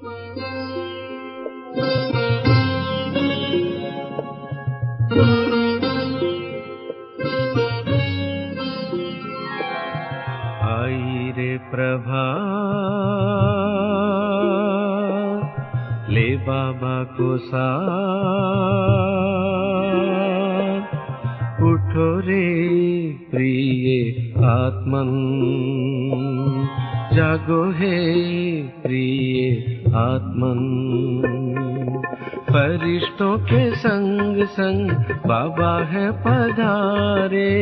आई रे प्रभा ले बाबा को साथ, उठो रे प्रिय आत्मन, जागो हे प्रिय आत्मन। फरिश्तों के संग संग बाबा है पधारे,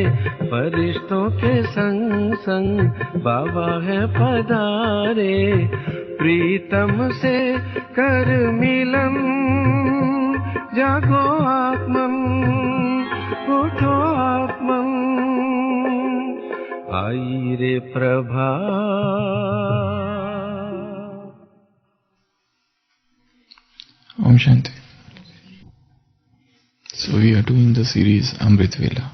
फरिश्तों के संग संग बाबा है पधारे। प्रीतम से कर मिलन, जागो आत्मन, उठो आत्मन, आई रे Prabha. Om Shanti. So we are doing the series Amritvela.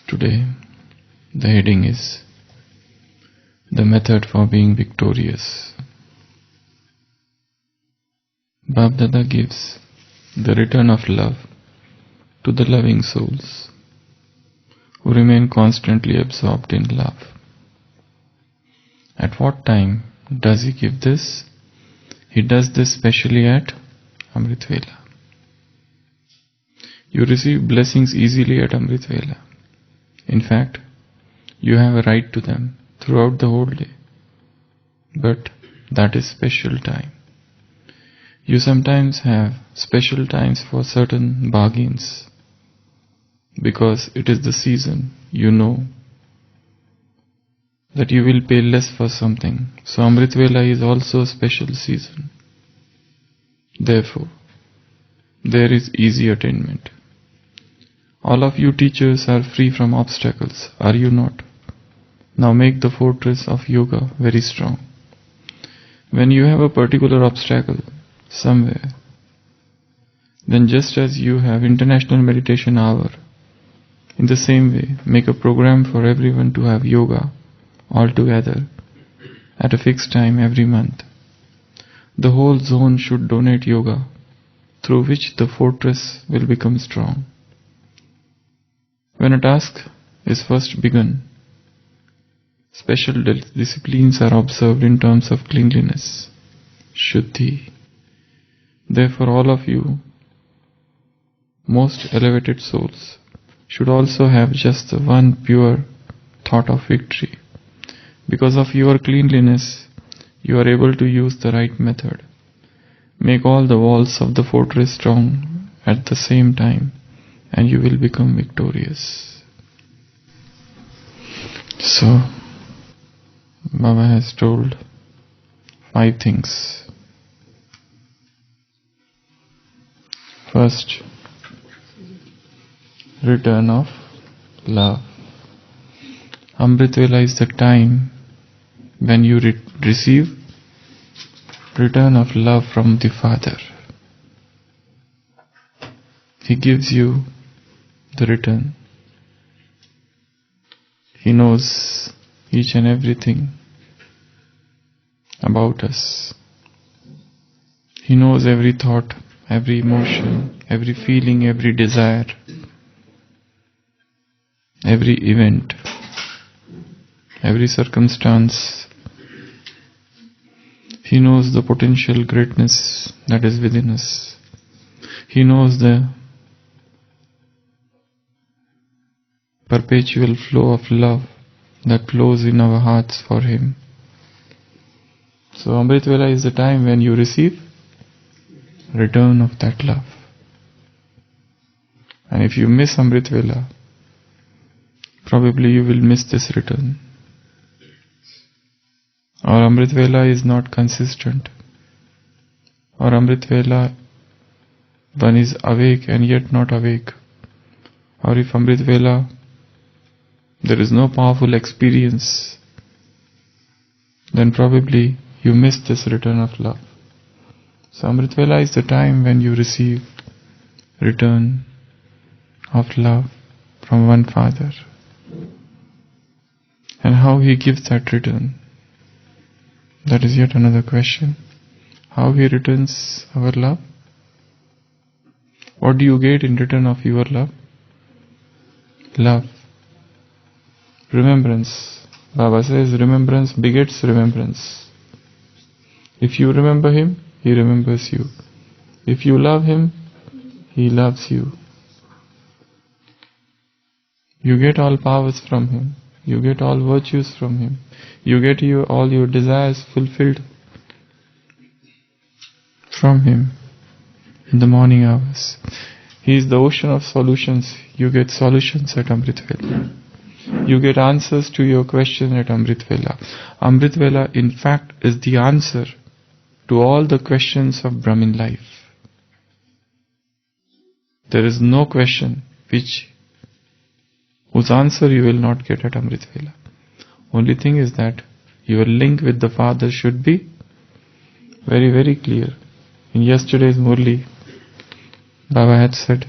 Today the heading is The Method for Being Victorious. Bab Dada gives the return of love to the loving souls who remain constantly absorbed in love. At what time does he give this? He does this specially at Amritvela. You receive blessings easily at Amritvela. In fact, you have a right to them throughout the whole day. But that is special time. You sometimes have special times for certain bargains, because it is the season. You know that you will pay less for something. So Amritvela is also a special season. Therefore, there is easy attainment. All of you teachers are free from obstacles, are you not? Now make the fortress of yoga very strong. When you have a particular obstacle somewhere, then just as you have International Meditation Hour, in the same way, make a program for everyone to have yoga all together at a fixed time every month. The whole zone should donate yoga, through which the fortress will become strong. When a task is first begun, special disciplines are observed in terms of cleanliness, Shuddhi. Therefore all of you, most elevated souls, should also have just the one pure thought of victory. Because of your cleanliness, you are able to use the right method. Make all the walls of the fortress strong at the same time, and you will become victorious. So, Baba has told 5 things. First, return of love. Amritvela is the time when you receive return of love from the Father. He gives you the return. He knows each and everything about us. He knows every thought, every emotion, every feeling, every desire, every event, every circumstance. He knows the potential greatness that is within us. He knows the perpetual flow of love that flows in our hearts for Him. So Amritvela is the time when you receive return of that love. And if you miss Amritvela, probably you will miss this return. Or Amritvela is not consistent. Or Amritvela, one is awake and yet not awake. Or if Amritvela, there is no powerful experience, then probably you miss this return of love. So Amritvela is the time when you receive return of love from one Father. And how He gives that return that is yet another question. How He returns our love? What do you get in return of your love? Love. Remembrance. Baba says remembrance begets remembrance. If you remember Him, He remembers you. If you love Him, He loves you. You get all powers from Him. You get all virtues from Him. You get all your desires fulfilled from Him in the morning hours. He is the ocean of solutions. You get solutions at Amritvela. You get answers to your question at Amritvela. Amritvela, in fact, is the answer to all the questions of Brahmin life. There is no question whose answer you will not get at Amritvela. Only thing is that your link with the Father should be very, very clear. In yesterday's Murli, Baba had said,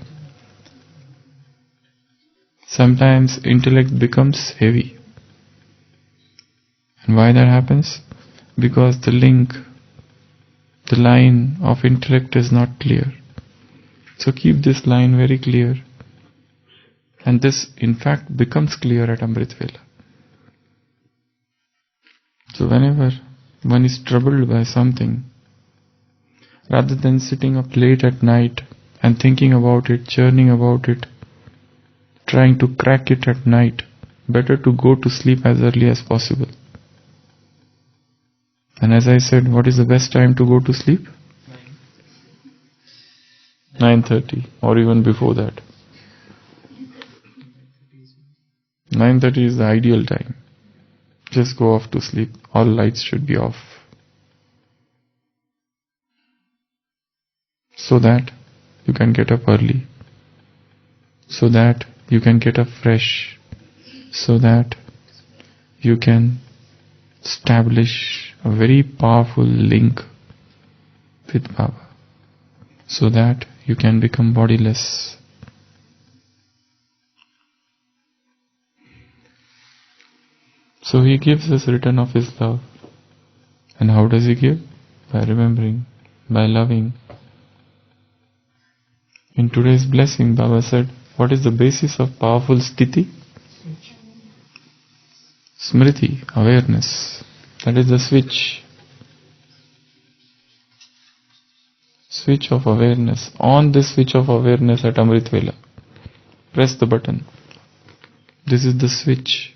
sometimes intellect becomes heavy. And why that happens? Because the line of intellect is not clear. So keep this line very clear. And this, in fact, becomes clear at Amritvela. So whenever one is troubled by something, rather than sitting up late at night and thinking about it, churning about it, trying to crack it at night, better to go to sleep as early as possible. And as I said, what is the best time to go to sleep? 9:30 or even before that. 9:30 is the ideal time. Just go off to sleep. All lights should be off. So that you can get up early. So that you can get up fresh. So that you can establish a very powerful link with Baba. So that you can become bodiless. So He gives us return of His love. And how does He give? By remembering, by loving. In today's blessing, Baba said, what is the basis of powerful sthiti? Smriti, awareness. That is the switch. Switch of awareness. On this switch of awareness at Amritvela, press the button. This is the switch.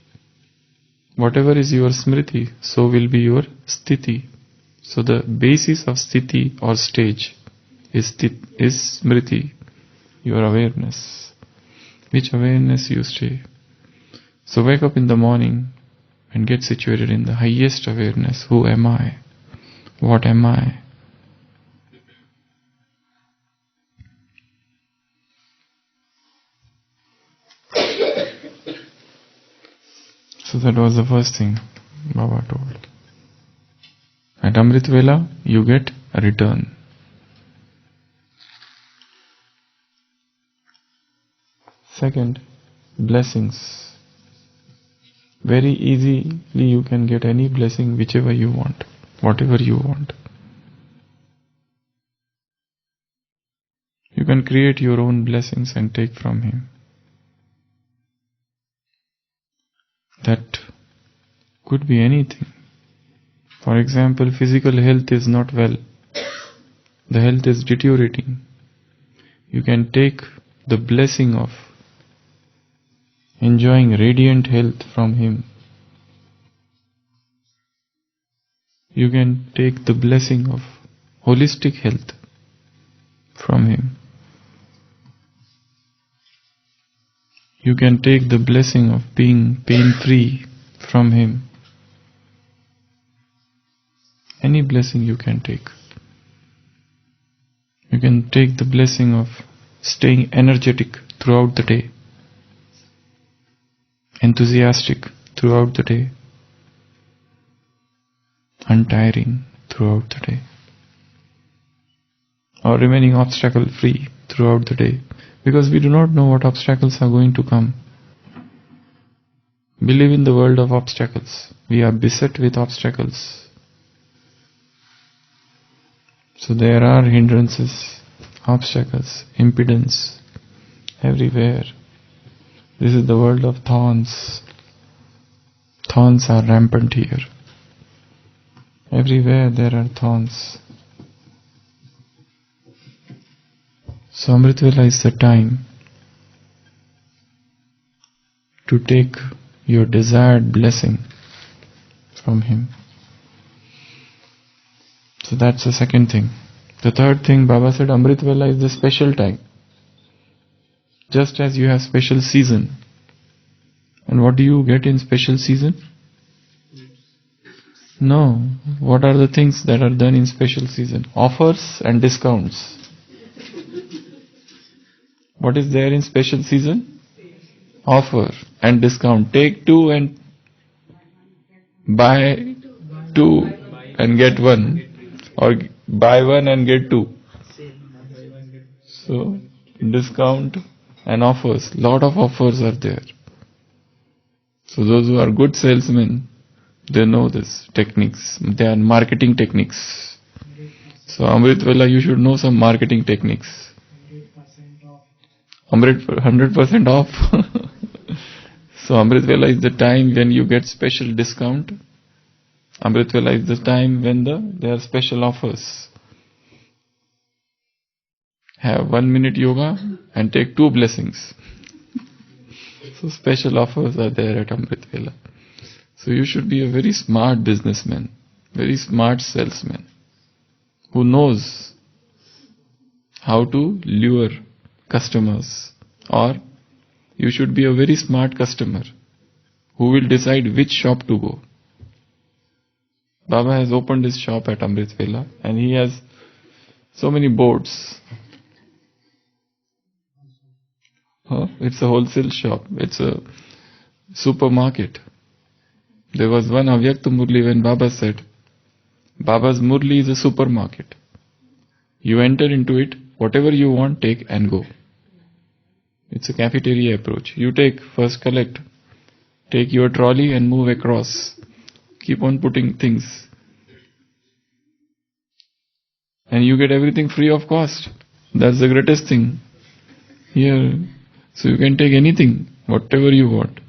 Whatever is your smriti, so will be your sthiti. So the basis of sthiti or stage is smriti, your awareness. Which awareness you stay. So wake up in the morning and get situated in the highest awareness. Who am I? What am I? So that was the first thing Baba told. At Amritvela, you get a return. Second, blessings. Very easily you can get any blessing whichever you want, whatever you want. You can create your own blessings and take from Him. That could be anything. For example, physical health is not well. The health is deteriorating. You can take the blessing of enjoying radiant health from Him. You can take the blessing of holistic health from Him. You can take the blessing of being pain-free from Him. Any blessing you can take. You can take the blessing of staying energetic throughout the day, enthusiastic throughout the day, untiring throughout the day, or remaining obstacle-free throughout the day. Because we do not know what obstacles are going to come. We live in the world of obstacles. We are beset with obstacles. So there are hindrances, obstacles, impedance everywhere. This is the world of thorns. Thorns are rampant here. Everywhere there are thorns. So Amritvela is the time to take your desired blessing from him. So that's the second thing. The third thing, Baba said, Amritvela is the special time. Just as you have special season. And what do you get in special season? No. What are the things that are done in special season? Offers and discounts. What is there in special season? Offer and discount. Take 2 and buy 2 and get 1. Or buy 1 and get 2. So, discount and offers. Lot of offers are there. So those who are good salesmen, they know this techniques. They are marketing techniques. So Amritvela, you should know some marketing techniques. 100% off. So Amritvela is the time when you get special discount. Amritvela is the time when there are special offers. Have 1 minute yoga and take 2 blessings. So special offers are there at Amritvela. So you should be a very smart businessman, very smart salesman, who knows how to lure customers. Or you should be a very smart customer who will decide which shop to go. Baba has opened his shop at Amritvela and he has so many boards. It's a wholesale shop. It's a supermarket. There was one Avyakta Murli when Baba said, Baba's Murli is a supermarket. You enter into it, whatever you want, take and go. It's a cafeteria approach. You take, first collect, take your trolley and move across. Keep on putting things. And you get everything free of cost. That's the greatest thing. Here, so you can take anything, whatever you want.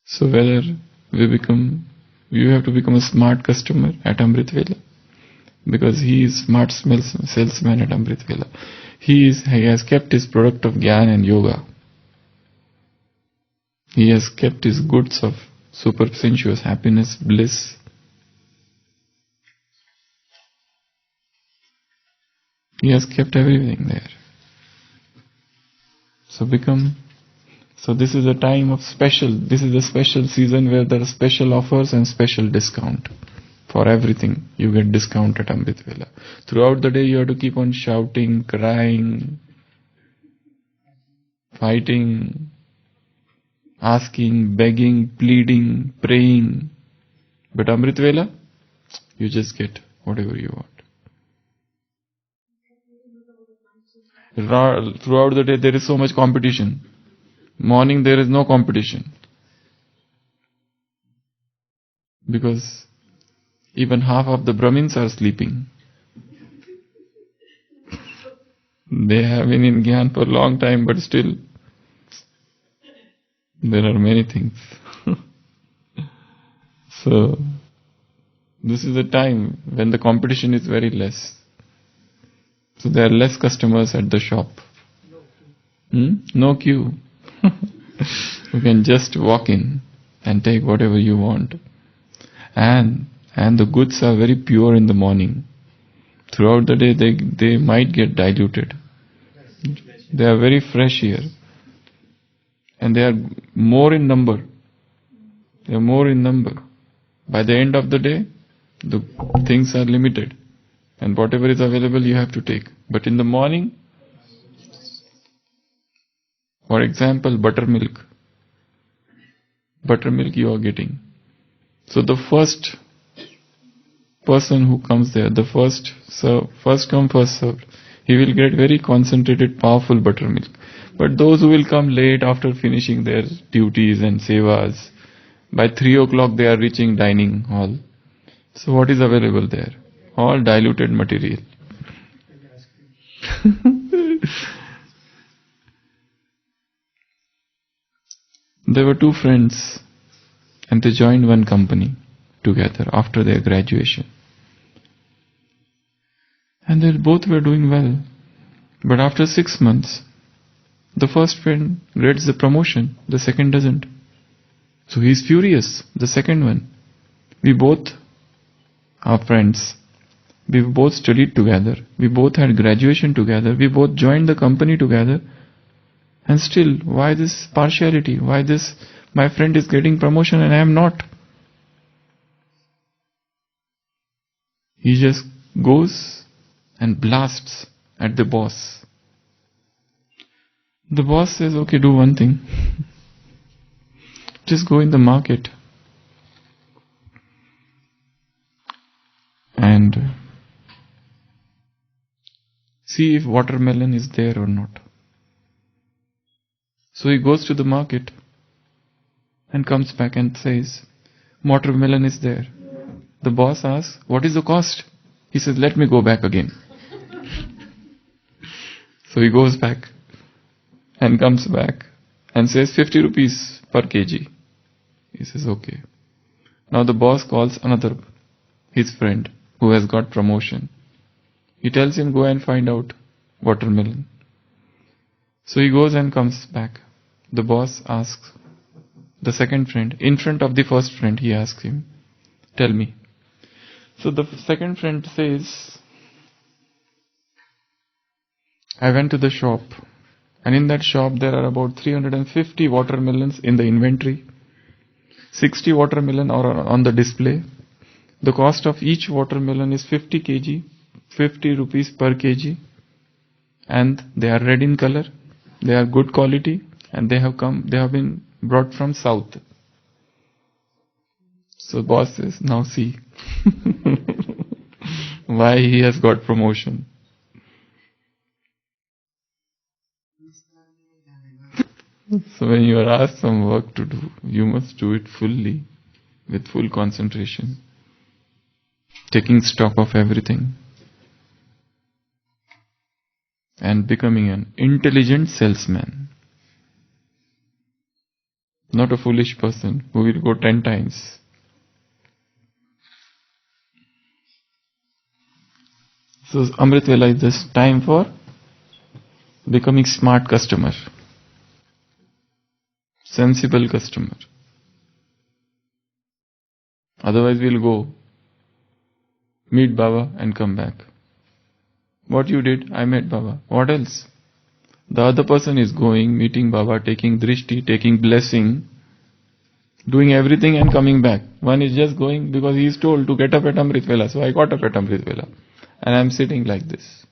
So whether you have to become a smart customer at Amritvela, because he is smart salesman at Amritvela. He has kept his product of Gyan and Yoga. He has kept his goods of super sensuous happiness, bliss. He has kept everything there. So this is a time of this is a special season where there are special offers and special discount. For everything, you get discount at Amritvela. Throughout the day, you have to keep on shouting, crying, fighting, asking, begging, pleading, praying. But Amritvela, you just get whatever you want. Throughout the day, there is so much competition. Morning, there is no competition. Because even half of the Brahmins are sleeping. They have been in Gyan for a long time, but still, there are many things. So, this is a time when the competition is very less. So there are less customers at the shop. No queue. You can just walk in and take whatever you want. And the goods are very pure in the morning. Throughout the day they might get diluted. They are very fresh here. And they are more in number. By the end of the day, the things are limited. And whatever is available you have to take. But in the morning, for example, buttermilk you are getting. So the first person who comes there, the first come, first served, he will get very concentrated, powerful buttermilk. But those who will come late after finishing their duties and sevas, by 3 o'clock they are reaching dining hall. So what is available there? All diluted material. There were two friends and they joined one company together after their graduation. And they both were doing well. But after 6 months, the first friend gets the promotion, the second doesn't. So he is furious, the second one. We both are friends. We both studied together. We both had graduation together. We both joined the company together. And still, why this partiality? Why this, my friend is getting promotion and I am not? He just goes and blasts at the boss. The boss says, okay, do one thing. Just go in the market and see if watermelon is there or not. So he goes to the market and comes back and says, watermelon is there. The boss asks, what is the cost? He says, let me go back again. So he goes back and comes back and says 50 rupees per kg. He says, okay. Now the boss calls another, his friend, who has got promotion. He tells him, go and find out watermelon. So he goes and comes back. The boss asks the second friend, in front of the first friend, he asks him, tell me. So the second friend says, I went to the shop, and in that shop there are about 350 watermelons in the inventory. 60 watermelon are on the display. The cost of each watermelon is 50 kg, 50 rupees per kg, and they are red in color. They are good quality, and they have been brought from south. So boss says, now see why he has got promotion. So when you are asked some work to do, you must do it fully, with full concentration, taking stock of everything, and becoming an intelligent salesman. Not a foolish person who will go 10 times. So Amritvela is this time for becoming smart customer, sensible customer. Otherwise we'll go, meet Baba and come back. What you did? I met Baba. What else? The other person is going, meeting Baba, taking drishti, taking blessing, doing everything and coming back. One is just going because he is told to get up at Amritvela. So I got up at Amritvela. And I am sitting like this.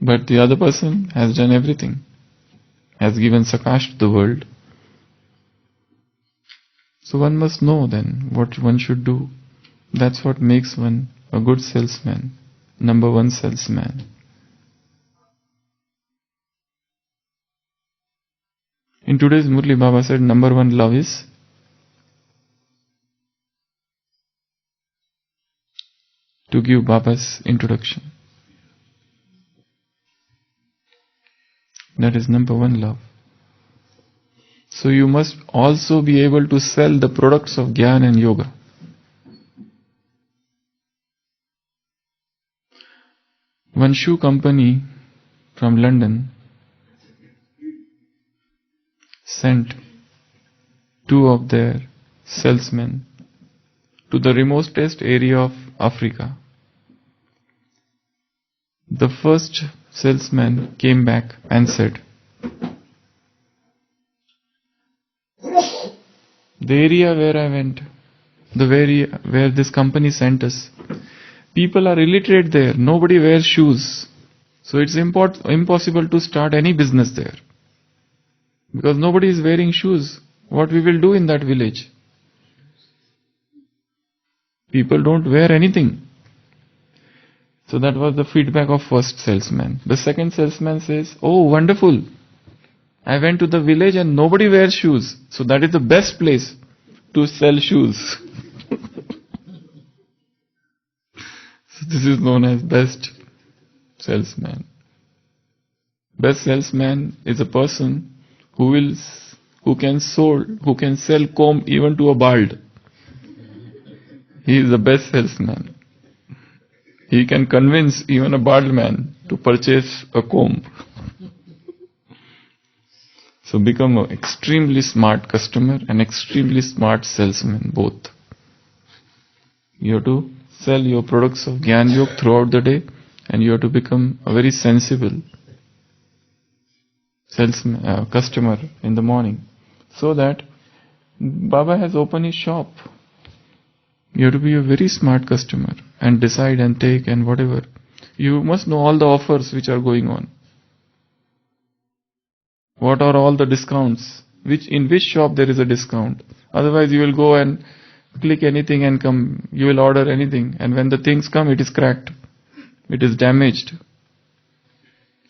But the other person has done everything. Has given Sakash to the world. So one must know then what one should do. That's what makes one a good salesman. Number one salesman. In today's Murli, Baba said number one love is to give Baba's introduction. That is number one love. So you must also be able to sell the products of Gyan and Yoga. One shoe company from London sent 2 of their salesmen to the remotest area of Africa. The first salesman came back and said, the area where I went, the area where this company sent us, people are illiterate there, nobody wears shoes. So it's impossible to start any business there. Because nobody is wearing shoes. What we will do in that village? People don't wear anything. So that was the feedback of first salesman. The second salesman says, oh wonderful, I went to the village and nobody wears shoes. So that is the best place to sell shoes. This is known as best salesman. Best salesman is a person who can sell comb even to a bald. He is the best salesman. He can convince even a bald man to purchase a comb. So become an extremely smart customer and extremely smart salesman, both. You have to sell your products of Gyan Yoga throughout the day, and you have to become a very sensible customer in the morning. So that Baba has opened his shop. You have to be a very smart customer and decide and take and whatever. You must know all the offers which are going on. What are all the discounts? In which shop there is a discount? Otherwise you will go and click anything and come. You will order anything, and when the things come, it is cracked. It is damaged.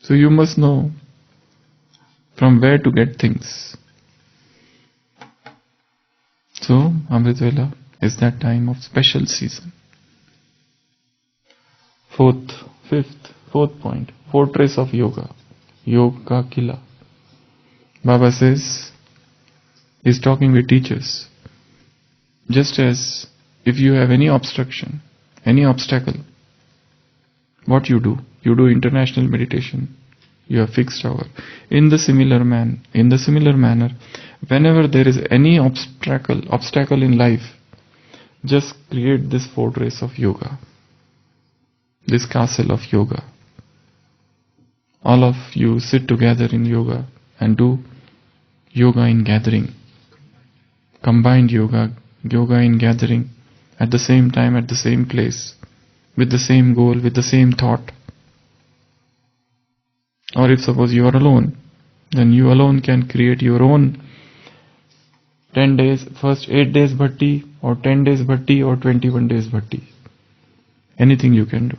So you must know from where to get things. So Amritvela is that time of special season. Fourth point. Fortress of Yoga. Yoga Kila. Baba says, he's talking with teachers. Just as if you have any obstruction, any obstacle, what you do? You do international meditation. You have fixed hour. In the similar manner, whenever there is any obstacle in life, just create this fortress of yoga, this castle of yoga. All of you sit together in yoga and do yoga in gathering, combined yoga in gathering, at the same time, at the same place, with the same goal, with the same thought. Or if suppose you are alone, then you alone can create your own 10 days, first 8 days bhakti, or 10 days bhakti, or 21 days bhakti. Anything you can do.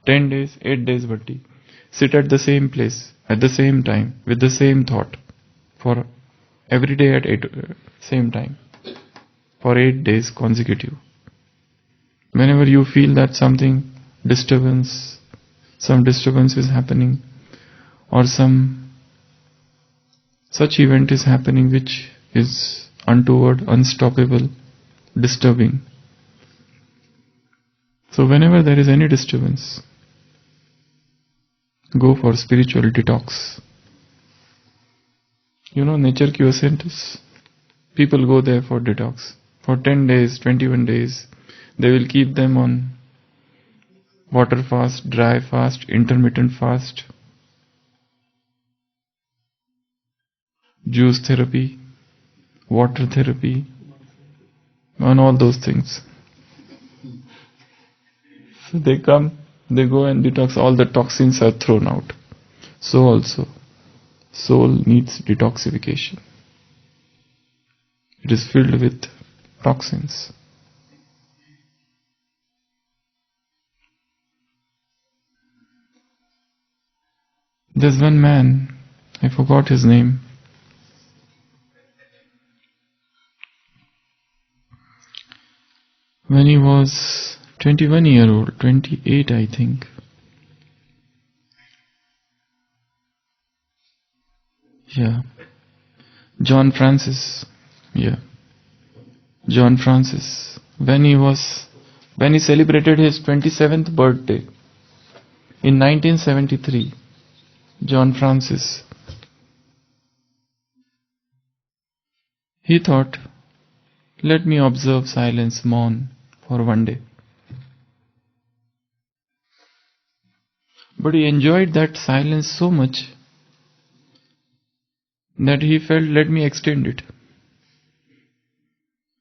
10 days, 8 days bhakti. Sit at the same place, at the same time, with the same thought, for every day at same time, for 8 days consecutive. Whenever you feel that some disturbance is happening, or some such event is happening which is untoward, unstoppable, disturbing. So whenever there is any disturbance, go for spiritual detox. You know, nature cure centers. People go there for detox. For 10 days, 21 days, they will keep them on water fast, dry fast, intermittent fast, juice therapy, water therapy, and all those things. So they come, they go and detox, all the toxins are thrown out. So also, soul needs detoxification. It is filled with toxins. There's one man, I forgot his name. When he was 21 year old, 28 I think, John Francis, when he celebrated his 27th birthday in 1973, John Francis, he thought, let me observe silence mourn for one day. But he enjoyed that silence so much that he felt, let me extend it.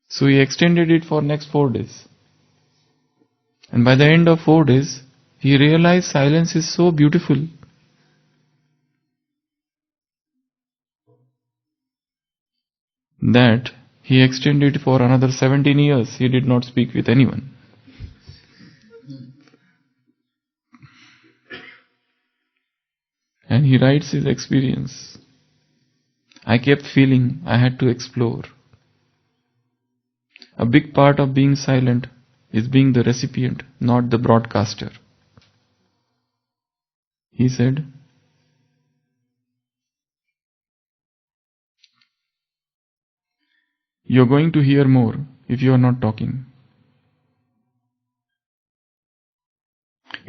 So he extended it for next 4 days. And by the end of 4 days, he realized silence is so beautiful that he extended it for another 17 years. He did not speak with anyone. And he writes his experience. I kept feeling I had to explore. A big part of being silent is being the recipient, not the broadcaster. He said, "You're going to hear more if you are not talking."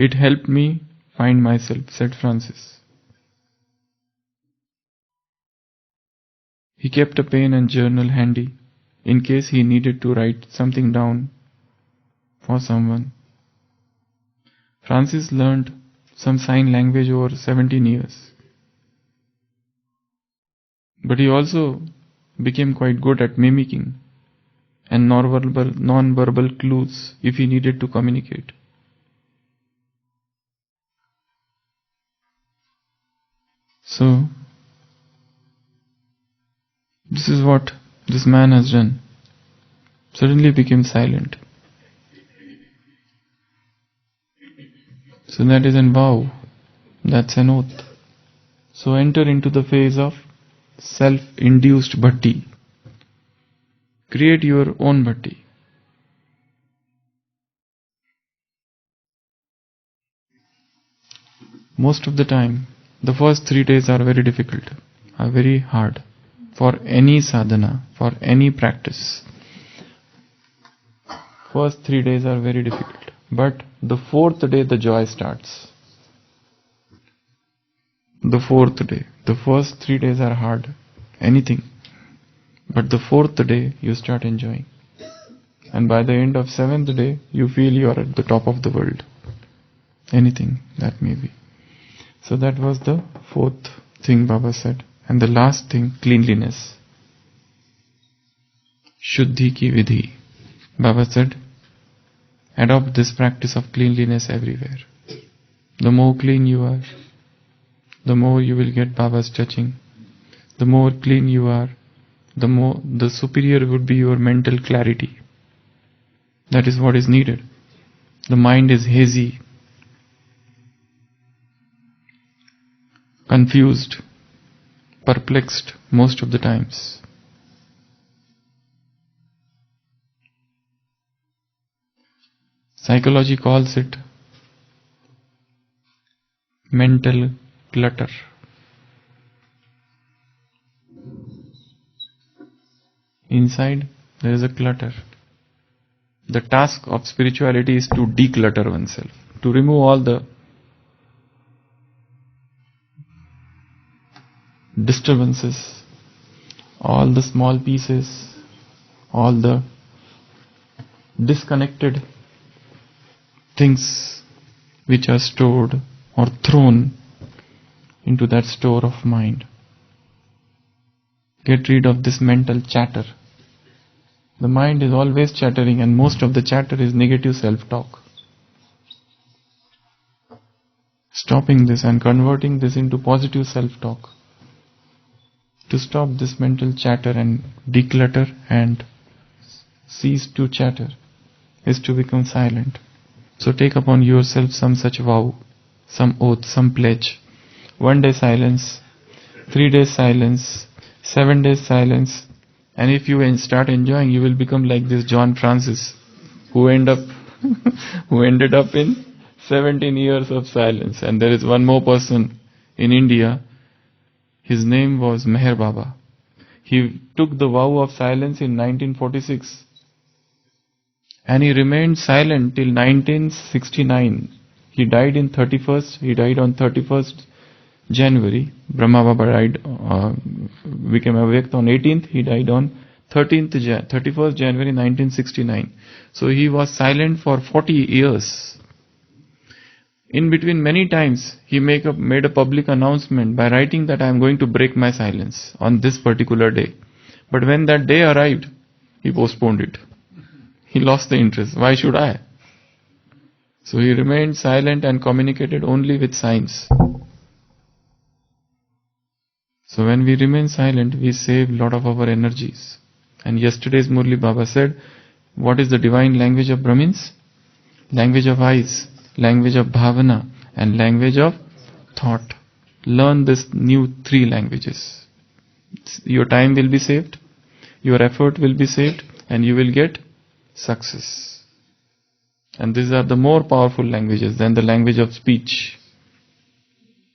"It helped me find myself," said Francis. He kept a pen and journal handy in case he needed to write something down for someone. Francis learned some sign language over 17 years. But he also became quite good at mimicking and non-verbal clues if he needed to communicate. So, this is what this man has done. Suddenly became silent. So that is an vow. That's an oath. So enter into the phase of self-induced bhakti. Create your own bhakti. Most of the time, the first 3 days are very difficult, are very hard for any sadhana, for any practice. First 3 days are very difficult. But the 4th day the joy starts. The 4th day. The first 3 days are hard. Anything. But the 4th day you start enjoying. And by the end of 7th day you feel you are at the top of the world. Anything that may be. So that was the 4th thing Baba said. And the last thing, cleanliness. Shuddhi ki vidhi. Baba said, adopt this practice of cleanliness everywhere. The more clean you are, the more you will get Baba's touching. The more clean you are, the superior would be your mental clarity. That is what is needed. The mind is hazy, confused, perplexed most of the times. Psychology calls it mental clutter. Inside there is a clutter. The task of spirituality is to declutter oneself, to remove all the disturbances, all the small pieces, all the disconnected things which are stored or thrown into that store of mind. Get rid of this mental chatter. The mind is always chattering, and most of the chatter is negative self-talk. Stopping this and converting this into positive self-talk. To stop this mental chatter and declutter and cease to chatter is to become silent. So take upon yourself some such vow, some oath, some pledge. 1 day silence, 3 days silence, 7 days silence, and if you start enjoying, you will become like this John Francis, who ended up in 17 years of silence. And there is one more person in India. His name was Meher Baba. He took the vow of silence in 1946. And he remained silent till 1969. He died on 31st January. Brahma Baba became awake on 18th. He died on 31st January 1969. So he was silent for 40 years. In between, many times he made a public announcement by writing that I am going to break my silence on this particular day. But when that day arrived, he postponed it. He lost the interest. Why should I? So he remained silent and communicated only with signs. So when we remain silent, we save a lot of our energies. And yesterday's Murli Baba said, what is the divine language of Brahmins? Language of eyes, language of bhavana, and language of thought. Learn this new 3 languages. Your time will be saved, your effort will be saved, and you will get success. And these are the more powerful languages than the language of speech.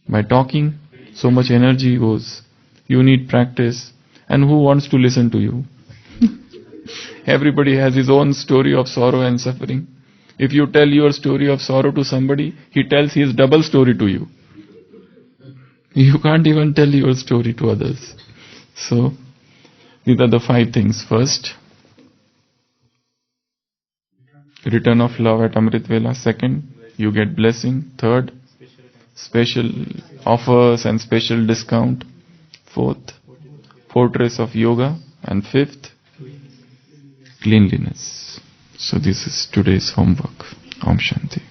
By talking, so much energy goes. You need practice. And who wants to listen to you? Everybody has his own story of sorrow and suffering. If you tell your story of sorrow to somebody, he tells his double story to you. You can't even tell your story to others. So, these are the 5 things. First, return of love at Amritvela. Second, you get blessing. Third, special offers and special discount. Fourth, fortress of yoga. And fifth, cleanliness. So this is today's homework. Om Shanti.